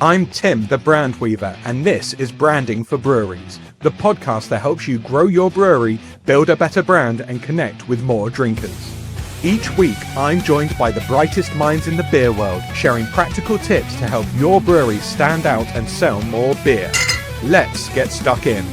I'm Tim, the Brand Weaver, and this is Branding for Breweries, the podcast that helps you grow your brewery, build a better brand, and connect with more drinkers. Each week, I'm joined by the brightest minds in the beer world, sharing practical tips to help your brewery stand out and sell more beer. Let's get stuck in.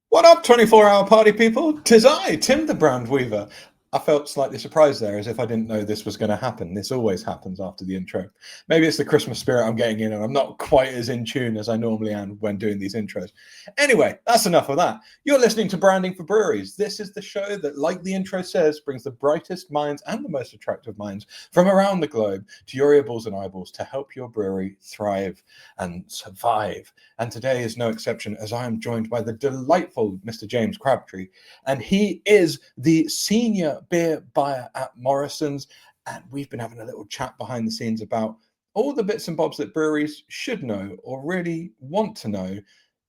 What up, 24-hour party people? 'Tis I, Tim the Brand Weaver. I felt slightly surprised there, as if I didn't know this was going to happen. This always happens after the intro. Maybe it's the Christmas spirit I'm getting in, and I'm not quite as in tune as I normally am when doing these intros. Anyway, that's enough of that. You're listening to Branding for Breweries. This is the show that, like the intro says, brings the brightest minds and the most attractive minds from around the globe to your earballs and eyeballs to help your brewery thrive and survive. And today is no exception, as I am joined by the delightful Mr. James Crabtree, and he is the senior beer buyer at Morrisons, and we've been having a little chat behind the scenes about all the bits and bobs that breweries should know or really want to know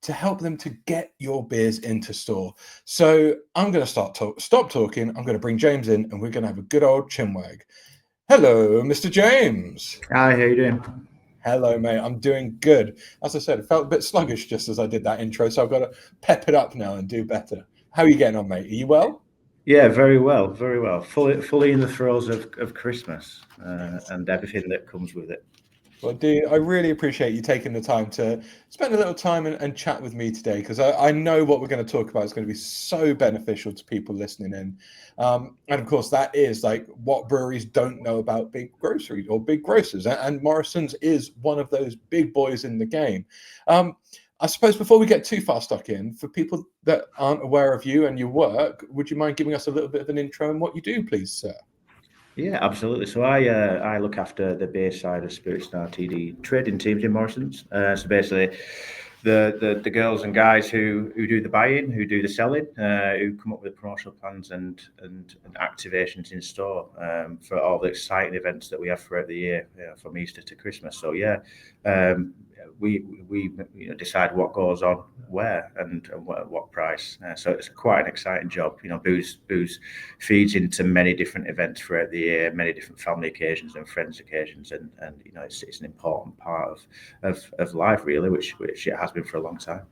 to help them to get your beers into store. So I'm going to stop talking. I'm going to bring James in, and we're going to have a good old chinwag. Hello, Mr. James. Hi, how you doing? Hello, mate. I'm doing good. As I said, it felt a bit sluggish just as I did that intro, so I've got to pep it up now and do better. How are you getting on, mate? Are you well? Yeah, very well, very well. Fully in the throes of Christmas and everything that comes with it. Well, dude, I really appreciate you taking the time to spend a little time and chat with me today, because I know what we're going to talk about is going to be so beneficial to people listening in. And of course, that is like what breweries don't know about big groceries or big grocers. And Morrisons is one of those big boys in the game. I suppose before we get too far stuck in, for people that aren't aware of you and your work, would you mind giving us a little bit of an intro on what you do, please, sir? Yeah, absolutely. So I look after the beer side of Spirits and RTD trading teams in Morrisons. So basically, the girls and guys who do the buying, who do the selling, who come up with promotional plans and activations in store for all the exciting events that we have throughout the year, from Easter to Christmas. So yeah, we decide what goes on where and what price. So it's quite an exciting job. Booze feeds into many different events throughout the year, many different family occasions and friends occasions, and it's an important part of life, really, which it has been for a long time.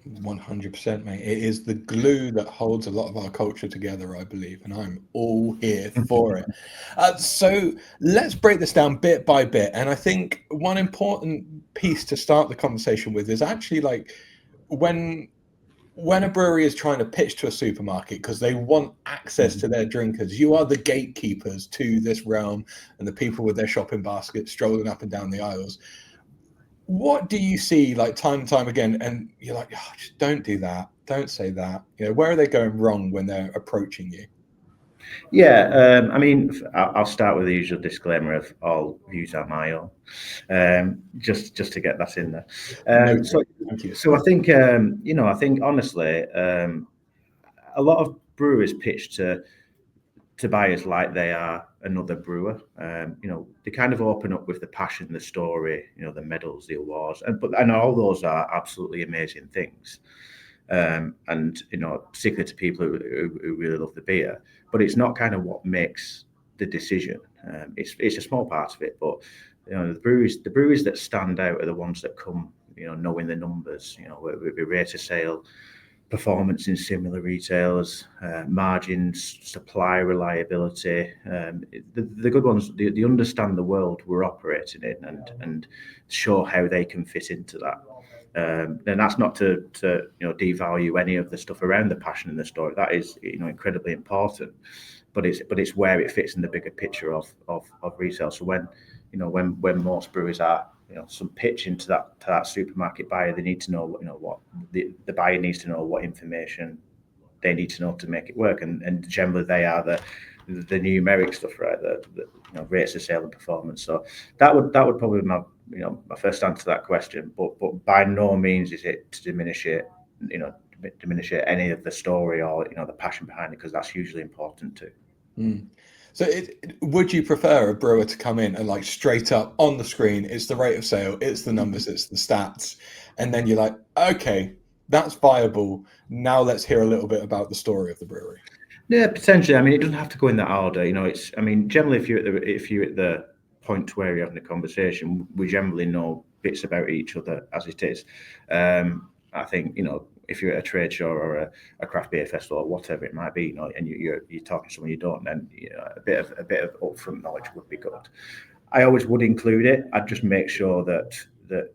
100%, mate. It is the glue that holds a lot of our culture together, I believe, and I'm all here for it. So let's break this down bit by bit. And I think one important piece to start the conversation with is actually like when a brewery is trying to pitch to a supermarket because they want access to their drinkers, you are the gatekeepers to this realm and the people with their shopping baskets strolling up and down the aisles. What do you see like time and time again, and you're like, oh, just don't do that, don't say that? Where are they going wrong when they're approaching you? Yeah, I mean, I'll start with the usual disclaimer of all views are my own, just to get that in there. Thank you. So I think I think honestly, a lot of brewers pitch to buyers like they are another brewer. They kind of open up with the passion, the story, the medals, the awards, and all those are absolutely amazing things. And particularly to people who really love the beer, but it's not kind of what makes the decision. It's a small part of it, but the breweries that stand out are the ones that come, knowing the numbers, with rate of sale, performance in similar retailers, margins, supply reliability. The good ones, they understand the world we're operating in and show how they can fit into that. And that's not to devalue any of the stuff around the passion and the story. That is incredibly important, but it's where it fits in the bigger picture of retail. So when most brewers are some pitch into that supermarket buyer, they need to know what the buyer needs to know what information they need to know to make it work, and generally they are the numeric stuff, right? The rates of sale and performance. So that would probably be my first answer to that question. But by no means is it to diminish any of the story or the passion behind it, because that's hugely important too. Mm. So would you prefer a brewer to come in and like straight up on the screen, it's the rate of sale, it's the numbers, it's the stats, and then you're like, okay, that's viable. Now let's hear a little bit about the story of the brewery. Yeah, potentially. I mean, it doesn't have to go in that order. Generally, if you're at the point to where you're having a conversation, we generally know bits about each other as it is. I think, if you're at a trade show or a craft beer festival or whatever it might be, and you're talking to someone you don't, then a bit of upfront knowledge would be good. I always would include it. I'd just make sure that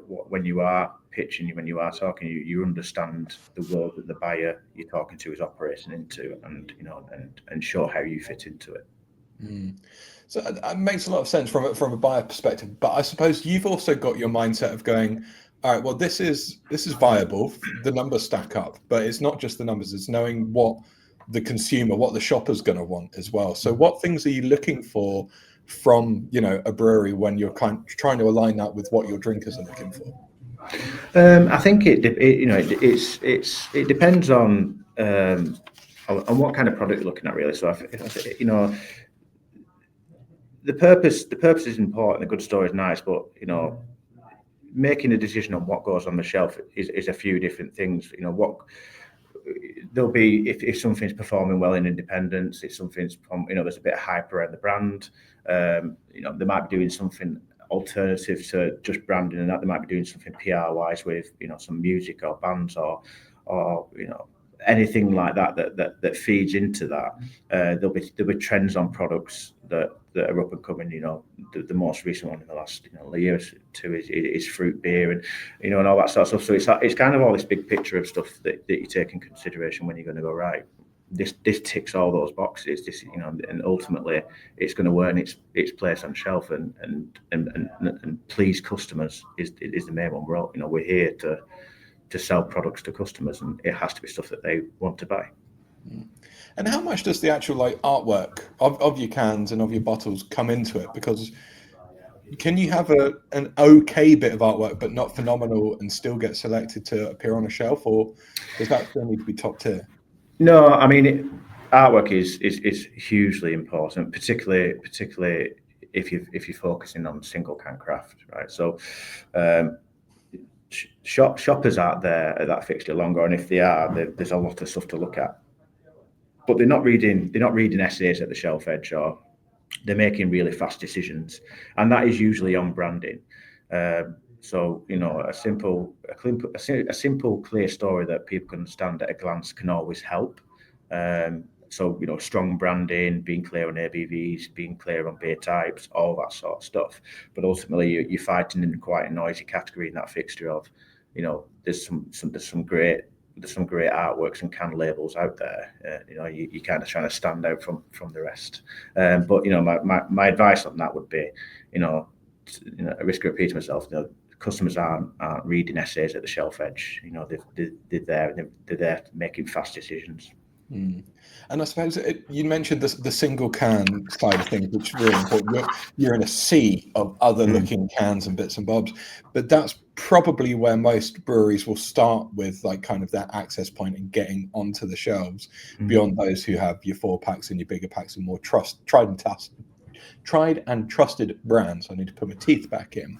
when you are pitching, when you are talking, you understand the world that the buyer you're talking to is operating into, and and show how you fit into it. So it makes a lot of sense from a buyer perspective. But I suppose you've also got your mindset of going, all right, well, this is viable. The numbers stack up, but it's not just the numbers. It's knowing what the consumer, what the shopper's going to want as well. So what things are you looking for from a brewery when you're trying to align that with what your drinkers are looking for? I think it depends on what kind of product you're looking at, really. So the purpose is important. A good story is nice, but making a decision on what goes on the shelf is a few different things. What there'll be if something's performing well in independence, if something's there's a bit of hype around the brand. They might be doing something alternative to just branding, and that they might be doing something PR wise with some music or bands or anything like that feeds into that. There'll be trends on products that are up and coming. The most recent one in the last year or two is fruit beer and all that sort of stuff. So it's kind of all this big picture of stuff that you take in consideration when you're going to go, right, this ticks all those boxes. This and ultimately it's going to earn its place on shelf and please customers is the main one. We're here to sell products to customers, and it has to be stuff that they want to buy. And how much does the actual artwork of your cans and of your bottles come into it? Because can you have an okay bit of artwork but not phenomenal and still get selected to appear on a shelf, or does that still need to be top tier? No, I mean artwork is hugely important, particularly if you're focusing on single can craft, right? So shoppers aren't there at that fixture longer, and if they are, there's a lot of stuff to look at. But they're not reading essays at the shelf edge, or they're making really fast decisions, and that is usually on branding. So a simple, clear story that people can understand at a glance can always help. So strong branding, being clear on ABVs, being clear on beer types, all that sort of stuff. But ultimately, you're fighting in quite a noisy category in that fixture of, there's some great artworks and can labels out there. You kind of trying to stand out from the rest. But my advice on that would be, at risk of repeating myself, customers aren't reading essays at the shelf edge. They're there making fast decisions. And I suppose you mentioned the single can side of things, which is really important. You're in a sea of other looking cans and bits and bobs, but that's probably where most breweries will start with, kind of that access point and getting onto the shelves. Beyond those who have your 4-packs and your bigger packs and more tried and trusted brands. I need to put my teeth back in.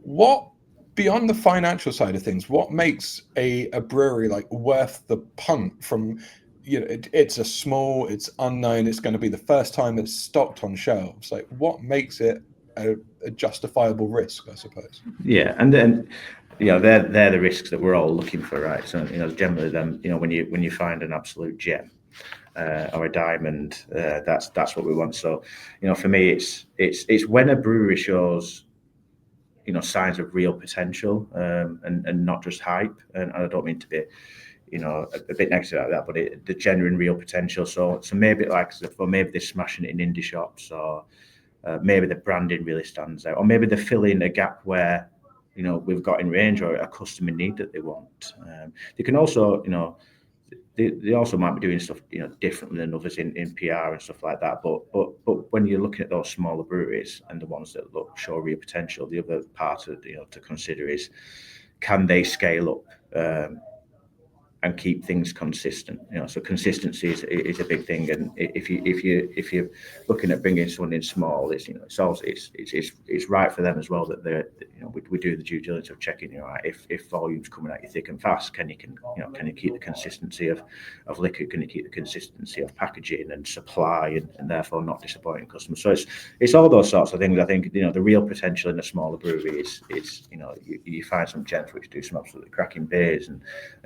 What, beyond the financial side of things, what makes a brewery worth the punt from? It's it's unknown, it's going to be the first time it's stocked on shelves. What makes it a justifiable risk, I suppose? Yeah, and then they're the risks that we're all looking for, right? So generally then when you find an absolute gem or a diamond, that's what we want. So for me it's when a brewery shows signs of real potential and not just hype, and I don't mean to be a bit negative like that, but the genuine real potential. So maybe maybe they're smashing it in indie shops, or maybe the branding really stands out, or maybe they're filling a gap where we've got in range or a customer need that they want. They can also they also might be doing stuff differently than others in PR and stuff like that. But when you're looking at those smaller breweries and the ones that show real potential, the other part of to consider is, can they scale up and keep things consistent. So consistency is a big thing. And if you're looking at bringing someone in small, it's also it's right for them as well that we do the due diligence of checking, if volume's coming at you thick and fast, can you keep the consistency of liquor, can you keep the consistency of packaging and supply, and therefore not disappointing customers. So it's all those sorts of things. I think the real potential in a smaller brewery is you find some gents which do some absolutely cracking beers and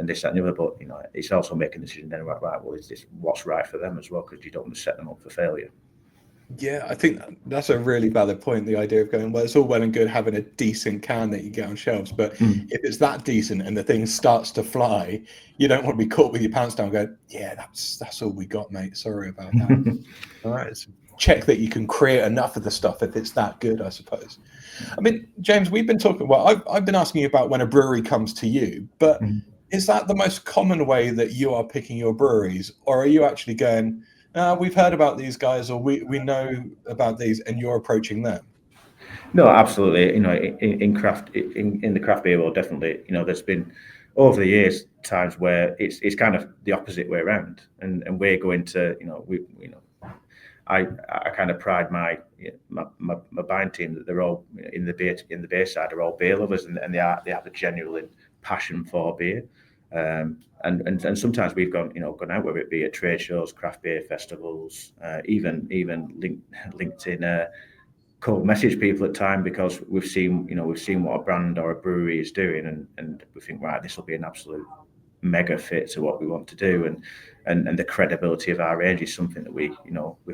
this, that, and the other, but it's also making a decision then right, well, is this what's right for them as well, because you don't want to set them up for failure. Yeah, I think that's a really valid point. The idea of going, well, it's all well and good having a decent can that you get on shelves, but if it's that decent and the thing starts to fly, you don't want to be caught with your pants down going, yeah, that's all we got, mate. Sorry about that. All right, so check that you can create enough of the stuff if it's that good, I suppose. I mean, James, we've been talking, well, I've been asking you about when a brewery comes to you, but is that the most common way that you are picking your breweries, or are you actually going, we've heard about these guys, or we know about these, and you're approaching them? No, absolutely. In the craft beer world, definitely. There's been over the years times where it's kind of the opposite way around, and we're going to I kind of pride my buying team that they're all in the beer side are all beer lovers, and they have a genuine passion for beer. And sometimes we've gone out, whether it be at trade shows, craft beer festivals, even LinkedIn cold message people at time, because we've seen what a brand or a brewery is doing, and we think, right, this will be an absolute mega fit to what we want to do, and the credibility of our range is something that we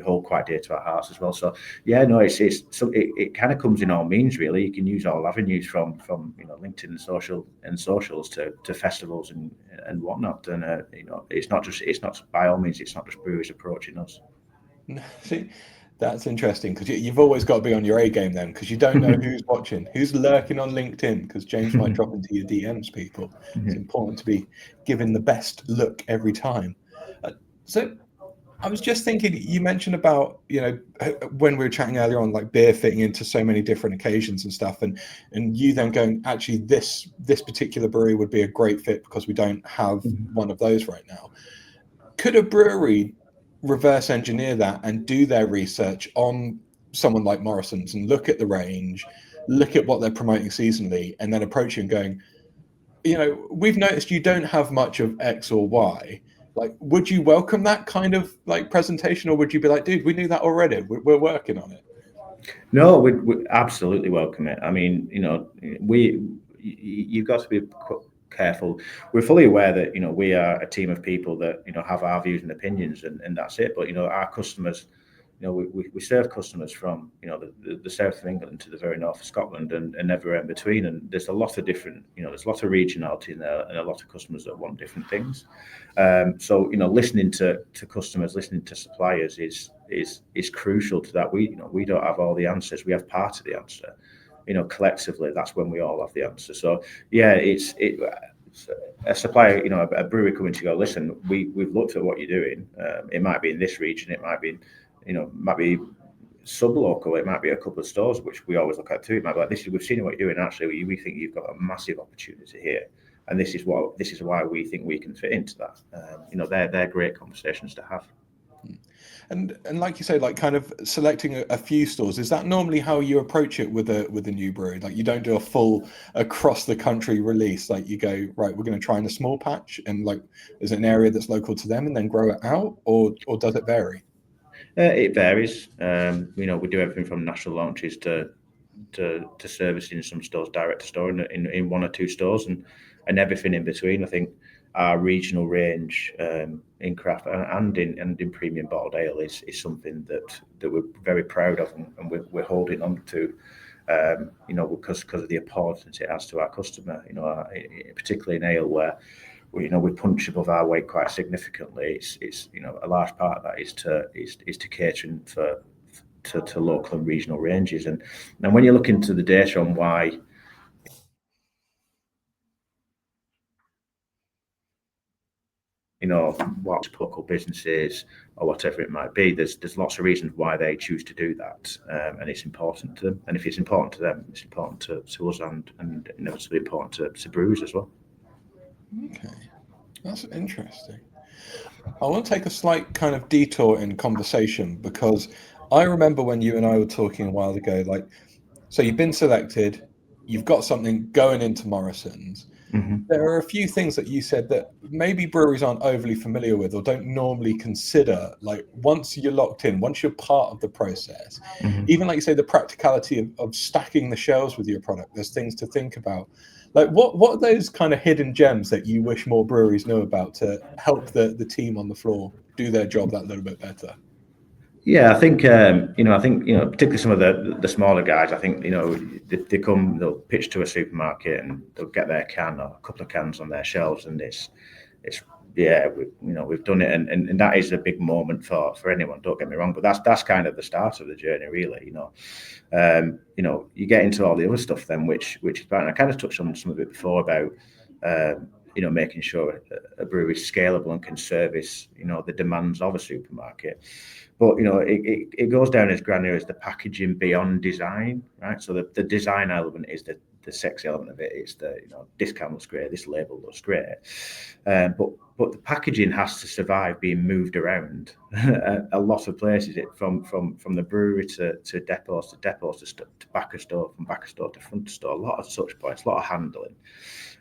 hold quite dear to our hearts as well. So yeah, no, it kind of comes in all means, really. You can use all avenues from LinkedIn and socials to festivals and whatnot, and it's not by all means, it's not just breweries approaching us. See, that's interesting, because you've always got to be on your A game then, because you don't know who's watching, who's lurking on LinkedIn, because James might drop into your DMs, people. It's important to be given the best look every time. So I was just thinking, you mentioned about, when we were chatting earlier on, like beer fitting into so many different occasions and stuff, and you then going, actually, this particular brewery would be a great fit because we don't have one of those right now. Could a brewery reverse engineer that and do their research on someone like Morrisons and look at the range, look at what they're promoting seasonally, and then approach you and going, we've noticed you don't have much of X or Y. Like, would you welcome that kind of like presentation, or would you be like, dude, we knew that already, we're working on it? No, we absolutely welcome it. I mean, you've got to be careful. We're fully aware that we are a team of people that have our views and opinions, and that's it. But our customers, we serve customers from the south of England to the very north of Scotland, and everywhere in between. And there's a lot of different, there's a lot of regionality in there, and a lot of customers that want different things. So listening to customers, listening to suppliers is crucial to that. We don't have all the answers. We have part of the answer. Collectively, that's when we all have the answer. So yeah, a supplier, a brewery coming to go, listen, we've looked at what you're doing. It might be in this region, it might be sub-local, it might be a couple of stores, which we always look at too. It might be like, we've seen what you're doing. Actually, we think you've got a massive opportunity here, and this is why we think we can fit into that. They're great conversations to have. And like you say, like kind of selecting a few stores, is that normally how you approach it with a new brewery? Like, you don't do a full across the country release. Like, you go, right, we're going to try in a small patch, and like, is it an area that's local to them and then grow it out, or does it vary? It varies. We do everything from national launches to servicing some stores direct to store in one or two stores, and everything in between. I think our regional range in craft and in premium bottled ale is something that we're very proud of, and we're holding on to, because of the importance it has to our customer. Particularly in ale, where we punch above our weight quite significantly. It's a large part of that is to catering to local and regional ranges, and when you look into the data on why what local businesses or whatever it might be, there's lots of reasons why they choose to do that, and it's important to them. And if it's important to them, it's important to us, and inevitably important to brewers as well. Okay. That's interesting. I want to take a slight kind of detour in conversation because I remember when you and I were talking a while ago, like, so you've been selected, you've got something going into Morrisons. Mm-hmm. There are a few things that you said that maybe breweries aren't overly familiar with or don't normally consider. Like once you're locked in, once you're part of the process, Mm-hmm. even like you say, the practicality of stacking the shelves with your product, there's things to think about. Like what are those kind of hidden gems that you wish more breweries knew about to help the team on the floor do their job that little bit better? Yeah, I think particularly some of the smaller guys. I think they'll pitch to a supermarket and they'll get their can or a couple of cans on their shelves, and it's yeah, we've done it, and that is a big moment for anyone. Don't get me wrong, but that's kind of the start of the journey, really. You get into all the other stuff then, which is bad. And I kind of touched on some of it before about making sure a brewery is scalable and can service the demands of a supermarket. But it goes down as granular as the packaging beyond design, right? So the design element is the sexy element of it. It's the discount looks great, this label looks great, but the packaging has to survive being moved around a lot of places. It from the brewery to depots to back of store, from back of store to front of store. A lot of touch points, a lot of handling.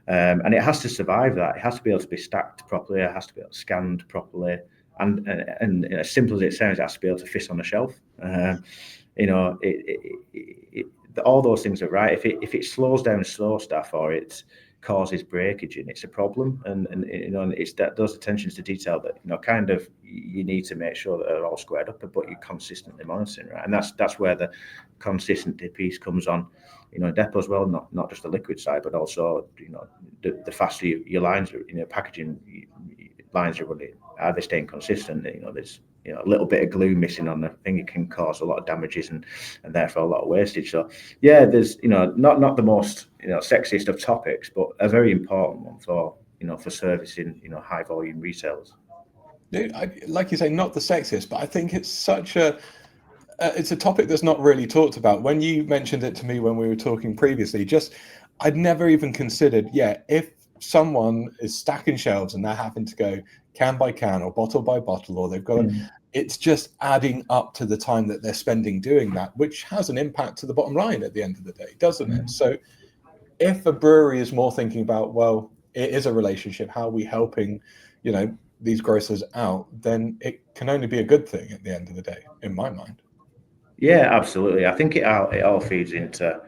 And it has to survive that. It has to be able to be stacked properly. It has to be able to scanned properly. And as simple as it sounds, it has to be able to fit on a shelf. All those things are right. If it slows down store staff or it causes breakage, and it's a problem. And it's those attentions to detail that kind of you need to make sure that they're all squared up, but you're consistently monitoring, right? And that's where the consistency piece comes on. Depot as well, not just the liquid side, but also the faster your lines, packaging lines are running, are they staying consistent? There's a little bit of glue missing on the thing, it can cause a lot of damages and therefore a lot of wastage. So yeah, there's not the most sexiest of topics, but a very important one for servicing high volume retailers. Like you say, not the sexiest, but I think it's such it's a topic that's not really talked about. When you mentioned it to me when we were talking previously, I'd never even considered, if someone is stacking shelves and they're having to go can by can or bottle by bottle, or they've got it's just adding up to the time that they're spending doing that, which has an impact to the bottom line at the end of the day, doesn't it? So if a brewery is more thinking about, well, it is a relationship, how are we helping, these grocers out, then it can only be a good thing at the end of the day, in my mind. Yeah, absolutely. I think it all feeds into,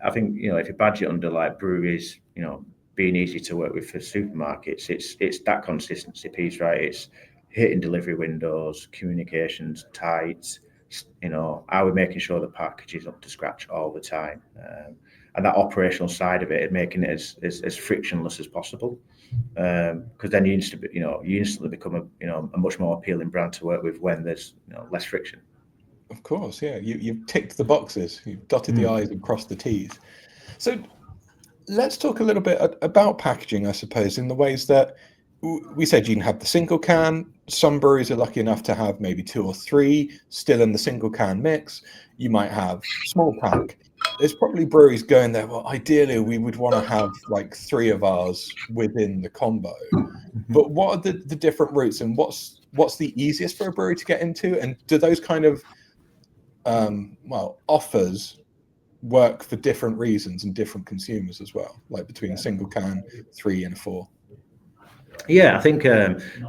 I think if you badge it under like breweries, being easy to work with for supermarkets, it's that consistency piece, right? It's hitting delivery windows, communications tight. Are we making sure the package is up to scratch all the time, and that operational side of it, making it as frictionless as possible. Because then you instantly become a much more appealing brand to work with when there's less friction. Of course, yeah. You've ticked the boxes, you've dotted the I's and crossed the T's. So let's talk a little bit about packaging, I suppose, in the ways that we said you can have the single can. Some breweries are lucky enough to have maybe 2 or 3 still in the single can mix. You might have small pack. There's probably breweries going there, well, ideally we would want to have like 3 of ours within the combo. But what are the different routes, and what's the easiest for a brewery to get into? And do those kind of offers work for different reasons and different consumers as well, like between a single can, 3 and a 4? Yeah, I think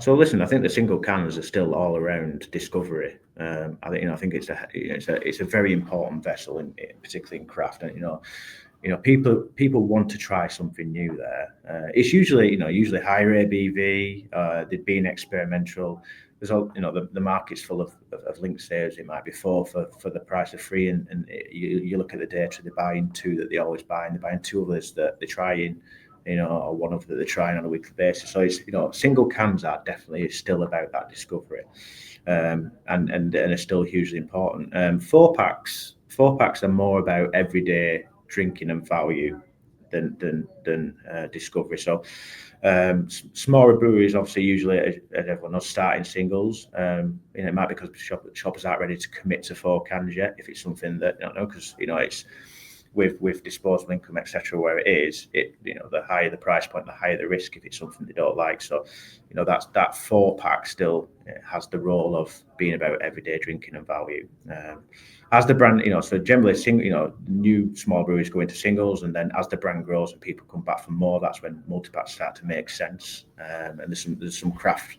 so. Listen, I think the single cans are still all around discovery. I think it's a very important vessel, particularly in craft. And people want to try something new there. It's usually higher ABV. They've been experimental. There's the market's full of link sales. It might be 4 for the price of 3, and you look at the data. They're buying 2 that they always buy, and they're buying 2 others that they're trying. Or one of that they're trying on a weekly basis. So it's single cans are definitely still about that discovery, and are still hugely important. 4 packs are more about everyday drinking and value than discovery. So smaller breweries obviously usually, as everyone knows, start in singles. It might be because shoppers aren't ready to commit to 4 cans yet. If it's something that because with disposable income, etc., where it is, the higher the price point, the higher the risk if it's something they don't like. So, that 4-pack still has the role of being about everyday drinking and value. As the brand, so generally, new small breweries go into singles, and then as the brand grows and people come back for more, that's when multipacks start to make sense. And there's some craft,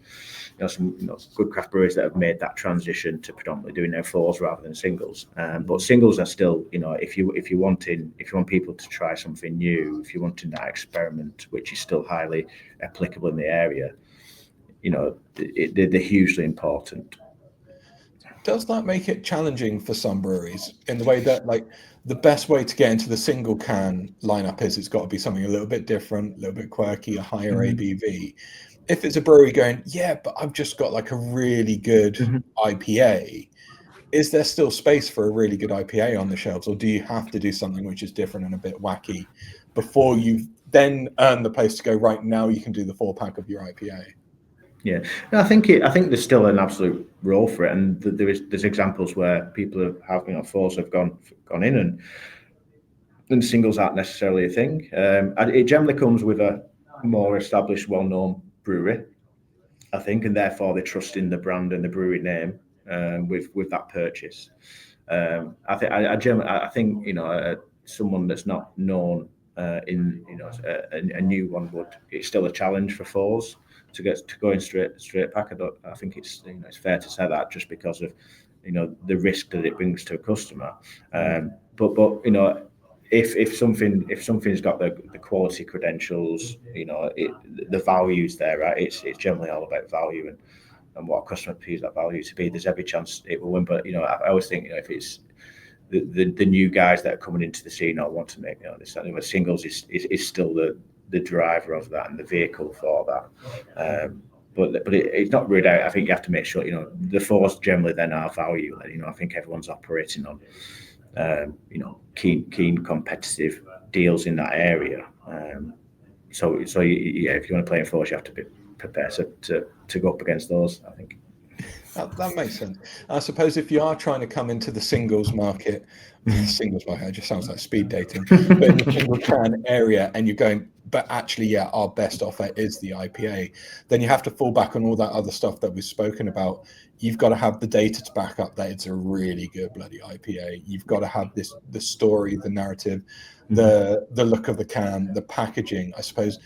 some good craft breweries that have made that transition to predominantly doing their 4s rather than singles. But singles are still, if you want people to try something new, if you're wanting that experiment, which is still highly applicable in the area, they're hugely important. Does that make it challenging for some breweries in the way that, like, the best way to get into the single can lineup is it's got to be something a little bit different, a little bit quirky, a higher ABV? If it's a brewery going, yeah, but I've just got like a really good IPA, is there still space for a really good IPA on the shelves, or do you have to do something which is different and a bit wacky before you then earn the place to go, right, now you can do the 4-pack of your IPA? Yeah, no, I think there's still an absolute role for it, and there's examples where people have 4s have gone in, and singles aren't necessarily a thing. And it generally comes with a more established, well-known brewery, I think, and therefore they trust in the brand and the brewery name with that purchase. I think someone that's not known in a new one it's still a challenge for 4s to go in straight pack. I think it's fair to say that, just because of the risk that it brings to a customer. But if something's got the quality credentials, the value's there, right? It's generally all about value and what a customer perceives that value to be. There's every chance it will win, but I always think if it's the new guys that are coming into the scene or want to make this, singles is still the driver of that and the vehicle for that. But it's not ruled out. I think you have to make sure the 4s generally then are value. I think everyone's operating on keen competitive deals in that area. So if you want to play in 4s, you have to be prepared to go up against those, I think. That makes sense. I suppose if you are trying to come into the singles market, it just sounds like speed dating, but in the single can area, and you're going, but actually, our best offer is the IPA, then you have to fall back on all that other stuff that we've spoken about. You've got to have the data to back up that it's a really good bloody IPA. You've got to have the story, the narrative, the look of the can, the packaging. I suppose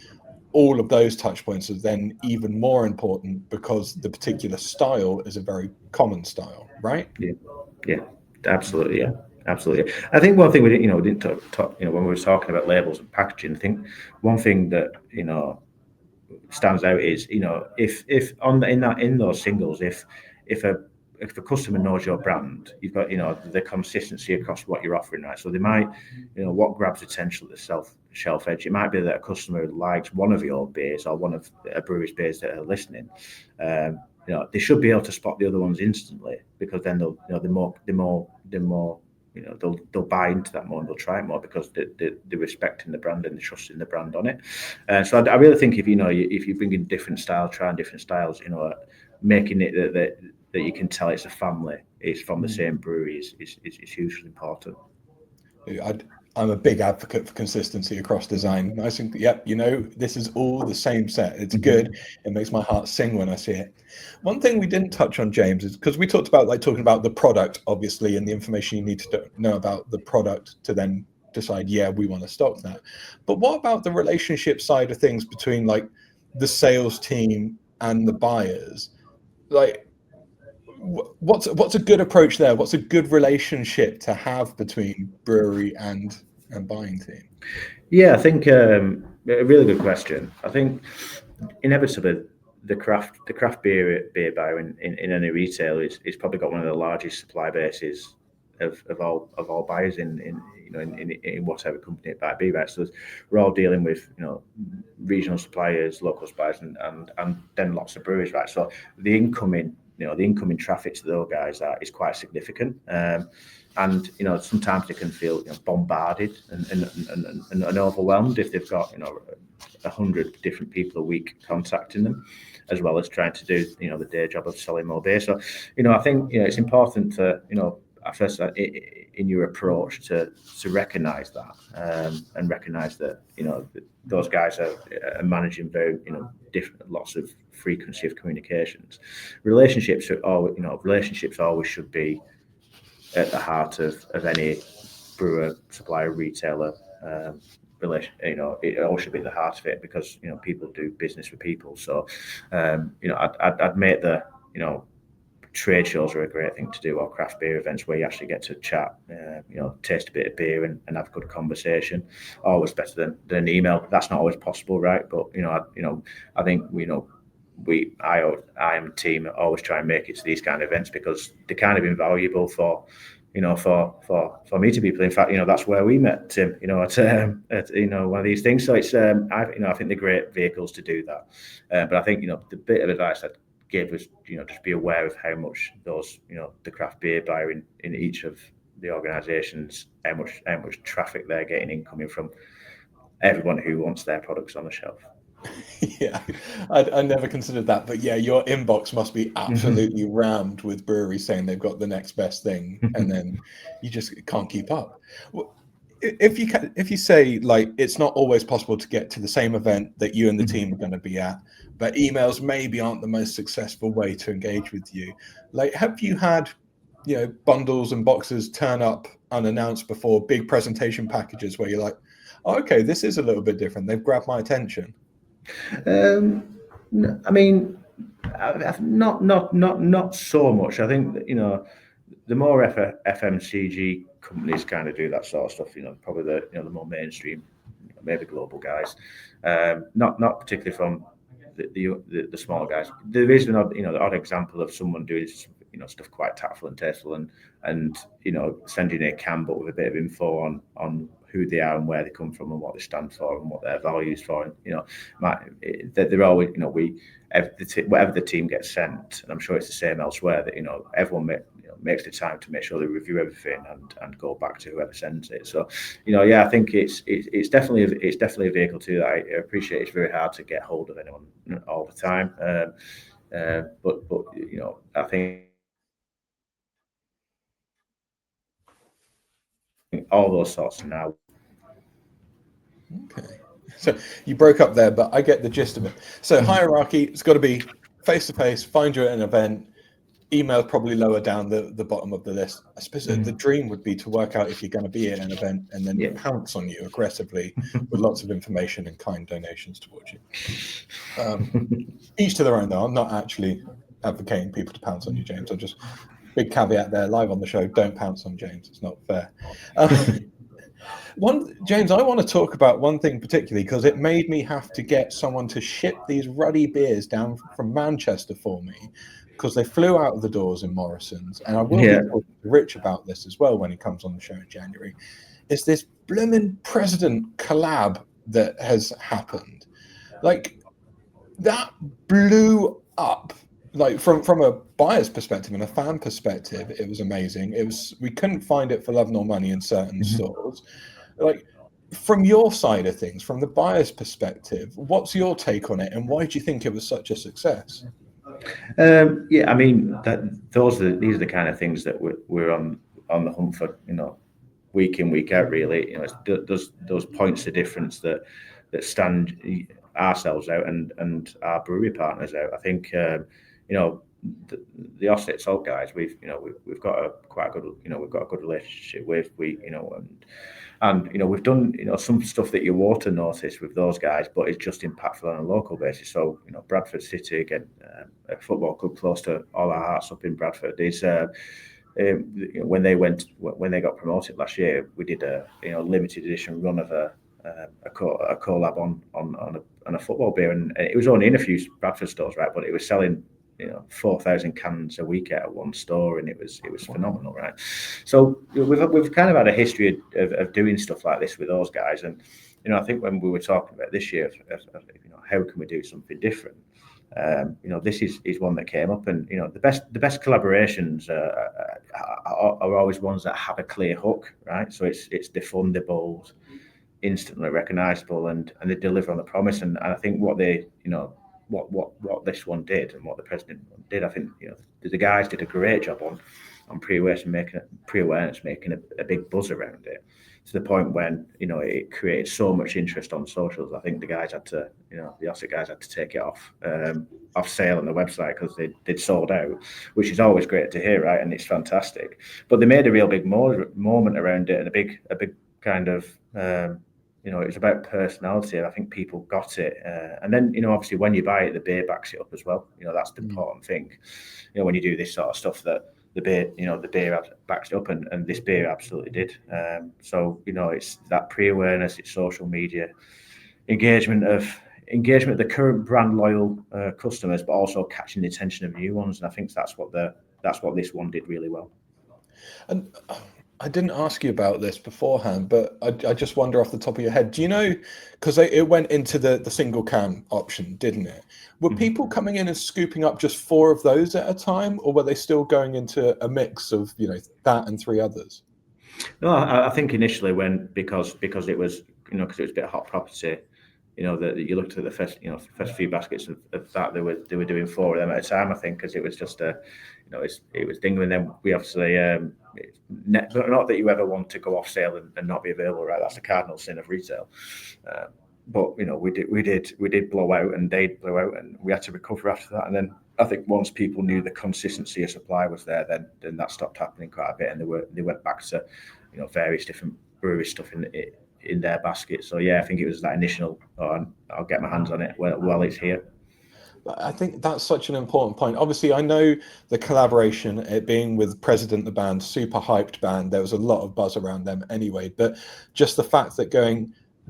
all of those touch points are then even more important because the particular style is a very common style, right? Yeah, absolutely. Yeah, absolutely. I think one thing we didn't talk when we were talking about labels and packaging, I think one thing that stands out is if in those singles, if a customer knows your brand, you've got the consistency across what you're offering, right? So they might what grabs attention at the shelf edge. It might be that a customer likes one of your beers or one of a brewery's beers that are listening. They should be able to spot the other ones instantly, because then they'll they'll buy into that more and they'll try it more because they're respecting the brand and they're trusting the brand on it. So I really think if you bring in different styles, trying different styles, making it that you can tell it's a family, it's from the same brewery is hugely important. I'm a big advocate for consistency across design. I think, this is all the same set. It's good. It makes my heart sing when I see it. One thing we didn't touch on, James, is because we talked about talking about the product, obviously, and the information you need to know about the product to then decide, we want to stock that. But what about the relationship side of things between the sales team and the buyers? What's a good approach there? What's a good relationship to have between brewery and buying team? Yeah, I think a really good question. I think inevitably the craft beer buyer in any retail is probably got one of the largest supply bases of all buyers in whatever company it might be, right? So we're all dealing with regional suppliers, local suppliers, and then lots of breweries, right? So the incoming traffic to those guys is quite significant, and sometimes they can feel bombarded and overwhelmed if they've got 100 different people a week contacting them, as well as trying to do the day job of selling more beer. So I think it's important to first in your approach to recognise that and recognise that those guys are managing very different lots of frequency of communications. Relationships always should be at the heart of any brewer, supplier, retailer relation. It all should be at the heart of it, because people do business with people. So I'd make the trade shows are a great thing to do, or craft beer events where you actually get to chat, taste a bit of beer and have a good conversation. Always better than an email. That's not always possible, right? But I think I am a team always try and make it to these kind of events, because they're kind of invaluable for me to people. In fact, that's where we met, Tim. At one of these things. So it's I think they're great vehicles to do that. But I think the bit of advice I'd give was just be aware of how much those the craft beer buyer in each of the organisations, how much traffic they're getting in coming from everyone who wants their products on the shelf. Yeah, I never considered that, but yeah, your inbox must be absolutely rammed with breweries saying they've got the next best thing, and then you just can't keep up. If you say, like, it's not always possible to get to the same event that you and the team are going to be at, but emails maybe aren't the most successful way to engage with you. Like, have you had bundles and boxes turn up unannounced before, big presentation packages where you're like, oh, okay, this is a little bit different, they've grabbed my attention? I mean, not so much. I think that, the more FMCG companies kind of do that sort of stuff. Probably the more mainstream, maybe global guys. Not particularly from the small guys. There is an odd example of someone doing stuff quite tactful and tasteful, and sending a can but with a bit of info on who they are and where they come from and what they stand for and what their values for. And they're always whatever the team gets sent, and I'm sure it's the same elsewhere, that everyone makes the time to make sure they review everything and go back to whoever sends it. So I think it's definitely a vehicle too that I appreciate. It's very hard to get hold of anyone all the time, but I think all those sorts of now. Okay, so you broke up there, but I get the gist of it. So hierarchy, it's got to be face to face. Find you at an event. Email probably lower down the bottom of the list. I suppose the dream would be to work out if you're going to be at an event and then pounce on you aggressively with lots of information and kind donations towards you. Each to their own, though. I'm not actually advocating people to pounce on you, James. I'm just, big caveat there, live on the show, don't pounce on James. It's not fair. James, I want to talk about one thing particularly, because it made me have to get someone to ship these ruddy beers down from Manchester for me, because they flew out of the doors in Morrisons, and I will be talking to Rich about this as well when he comes on the show in January. Is this blooming president collab that has happened? Like, that blew up. Like, from a buyer's perspective and a fan perspective, it was amazing. We couldn't find it for love nor money in certain stores. Like, from your side of things, from the buyer's perspective, what's your take on it, and why do you think it was such a success? I mean, these are the kind of things that we're on the hunt for, week in, week out. Really, it's those points of difference that stand ourselves out and our brewery partners out. I think the Osset Salt guys, we've got a good relationship with. And we've done some stuff that you water notice with those guys, but it's just impactful on a local basis. So Bradford City, again, a football club close to all our hearts up in Bradford. Is when they got promoted last year, we did a limited edition run of a collab on a football beer, and it was only in a few Bradford stores, right? But it was selling 4,000 cans a week at one store, and it was phenomenal, right? So we've kind of had a history of doing stuff like this with those guys, and I think when we were talking about this year, how can we do something different? This is one that came up, and the best collaborations are always ones that have a clear hook, right? So it's defundable, instantly recognisable, and they deliver on the promise. And I think what they what this one did and what the president did, I think the guys did a great job on on pre-awareness, making a big buzz around it, to the point when, you know, it created so much interest on socials. I think the guys had to, you know, the Ossett guys had to take it off sale on the website because they'd sold out, which is always great to hear, right? And it's fantastic. But they made a real big moment around it, and a big kind of, you know, it was about personality. I think people got it. And then, you know, obviously when you buy it, the beer backs it up as well. You know, that's the important thing. You know, when you do this sort of stuff, that the beer, you know, the beer backs it up, and this beer absolutely did. So, you know, it's that pre-awareness, it's social media, engagement of the current brand loyal customers, but also catching the attention of new ones. And I think that's what this one did really well. And I didn't ask you about this beforehand, but I just wonder off the top of your head, do you know, because it went into the single can option, didn't it? Were people coming in and scooping up just 4 of those at a time, or were they still going into a mix of, you know, that and 3 others? No, I think initially because it was, you know, because it was a bit of hot property, you know, that you looked at the first few baskets of that, they were doing 4 of them at a time, I think, because it was just you know, it was dinging. And then we obviously, not that you ever want to go off sale and not be available, right? That's the cardinal sin of retail. But, you know, we did blow out, and they blew out, and we had to recover after that. And then I think once people knew the consistency of supply was there, then that stopped happening quite a bit, and they went back to, you know, various different brewery stuff in their basket. So yeah, I think it was that initial, I'll get my hands on it while it's here. I think that's such an important point. Obviously, I know the collaboration, it being with President the band, super hyped band, there was a lot of buzz around them anyway. But just the fact that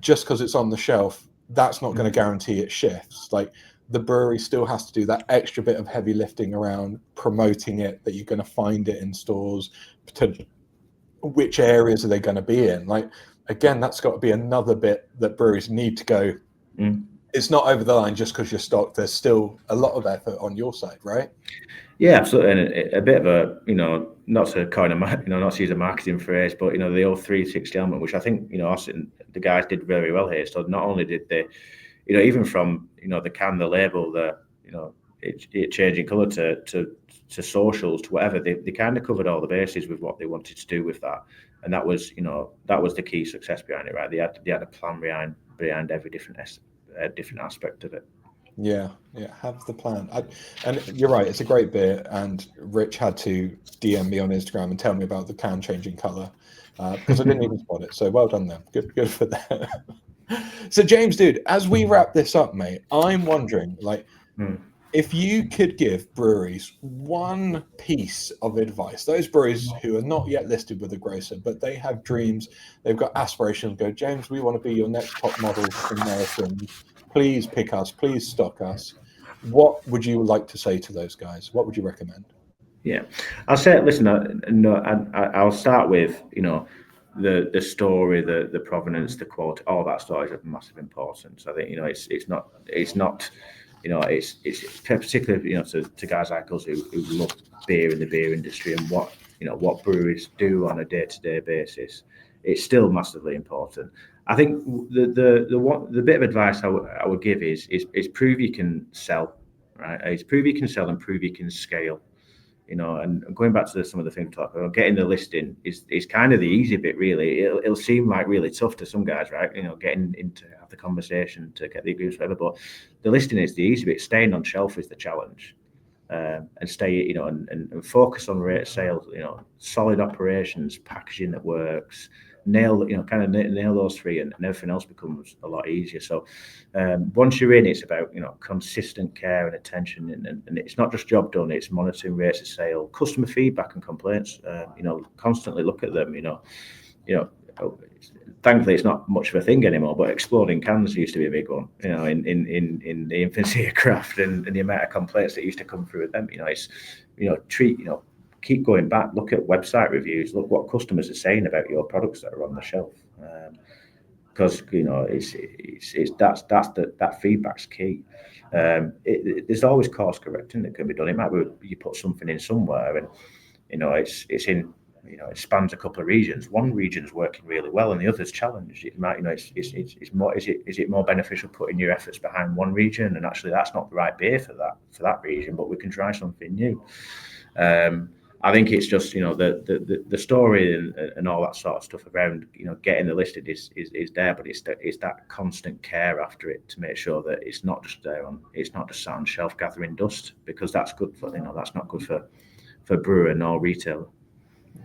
just because it's on the shelf, that's not going to guarantee it shifts. Like, the brewery still has to do that extra bit of heavy lifting around promoting it, that you're going to find it in stores, potentially which areas are they going to be in. Like, again, that's got to be another bit that breweries need to go. It's not over the line just because you're stocked. There's still a lot of effort on your side, right? Yeah, absolutely. And a bit of a, you know, not to kind of, you know, not to use a marketing phrase, but, you know, the old 360 element, which I think, you know, the guys did very well here. So not only did they, you know, even from, you know, the can, the label, the, you know, it changing colour to socials, to whatever, they kind of covered all the bases with what they wanted to do with that. And that was, you know, that was the key success behind it, right? They had a plan behind every different aspect of it. Yeah, have the plan. And you're right, it's a great beer. And Rich had to DM me on Instagram and tell me about the can changing colour, because I didn't even spot it. So well done them. Good for them. So James, dude, as we wrap this up, mate, I'm wondering, like, if you could give breweries one piece of advice, those breweries who are not yet listed with a grocer, but they have dreams, they've got aspirations, go, James, we want to be your next top model in Morrisons. Please pick us, please stock us. What would you like to say to those guys? What would you recommend? Yeah, I'll say, listen, I'll start with, you know, the story, the provenance, the quality, all that story is of massive importance. I think, you know, it's not, you know, it's particularly, you know, to guys like us who love beer in the beer industry, and what breweries do on a day-to-day basis. It's still massively important. I think the bit of advice I would give is prove you can sell, right? It's prove you can sell and prove you can scale. You know, and going back to some of the things we talked about, getting the listing is kind of the easy bit, really. It'll seem like really tough to some guys, right? You know, getting into have the conversation to get the agreements, whatever. But the listing is the easy bit. Staying on shelf is the challenge, and stay, you know, and focus on rate of sales. You know, solid operations, packaging that works. Nail those 3, and everything else becomes a lot easier. So once you're in, it's about, you know, consistent care and attention, and it's not just job done, it's monitoring rates of sale, customer feedback and complaints. You know, constantly look at them. You know, thankfully it's not much of a thing anymore, but exploding cans used to be a big one. You know, in the infancy of craft, and the amount of complaints that used to come through with them. You know, it's, you know, keep going back, look at website reviews, look what customers are saying about your products that are on the shelf, because, you know, that feedback's key. There's always course correcting that can be done. It might be you put something in somewhere, and, you know, it's in, you know, it spans a couple of regions. One region's working really well, and the other's challenged. It might, you know, it's more. Is it more beneficial putting your efforts behind one region, and actually that's not the right beer for that region, but we can try something new. I think it's just, the story and all that sort of stuff around, getting the listed is there, but it's that constant care after it to make sure that it's not just sat on shelf gathering dust, because that's good for, that's not good for brewer nor retailer.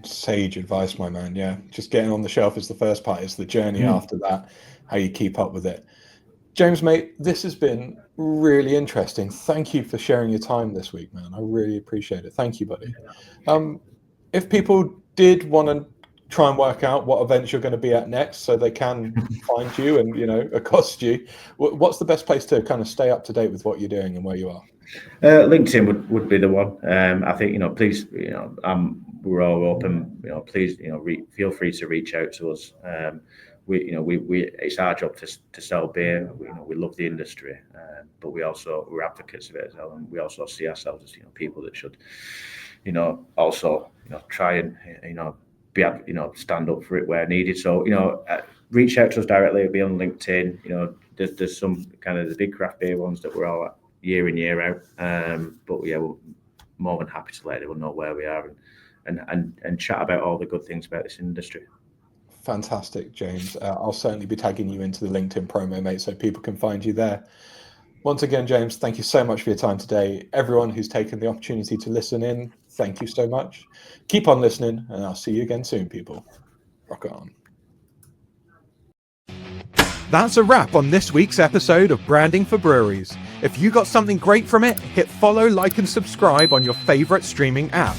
Sage advice, my man. Yeah, just getting on the shelf is the first part. It's the journey after that, how you keep up with it. James, mate, this has been really interesting. Thank you for sharing your time this week, man. I really appreciate it. Thank you, buddy. If people did want to try and work out what events you're going to be at next so they can find you and, accost you, what's the best place to kind of stay up to date with what you're doing and where you are? LinkedIn would be the one. I think, please, we're all open, please, feel free to reach out to us. We it's our job to sell beer. We love the industry, but we're advocates of it as well, and we also see ourselves as people that should, also try and be stand up for it where needed. So reach out to us directly. It'll be on LinkedIn. There's some kind of the big craft beer ones that we're all at year in year out. But yeah, we're more than happy to let everyone know where we are and chat about all the good things about this industry. Fantastic, James. I'll certainly be tagging you into the LinkedIn promo, mate, so people can find you there. Once again, James, thank you so much for your time today. Everyone who's taken the opportunity to listen in, thank you so much. Keep on listening, and I'll see you again soon, people. Rock on. That's a wrap on this week's episode of Branding for Breweries. If you got something great from it, hit follow, like, and subscribe on your favorite streaming app.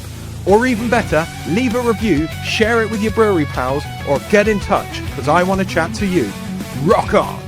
Or even better, leave a review, share it with your brewery pals, or get in touch, because I want to chat to you. Rock on!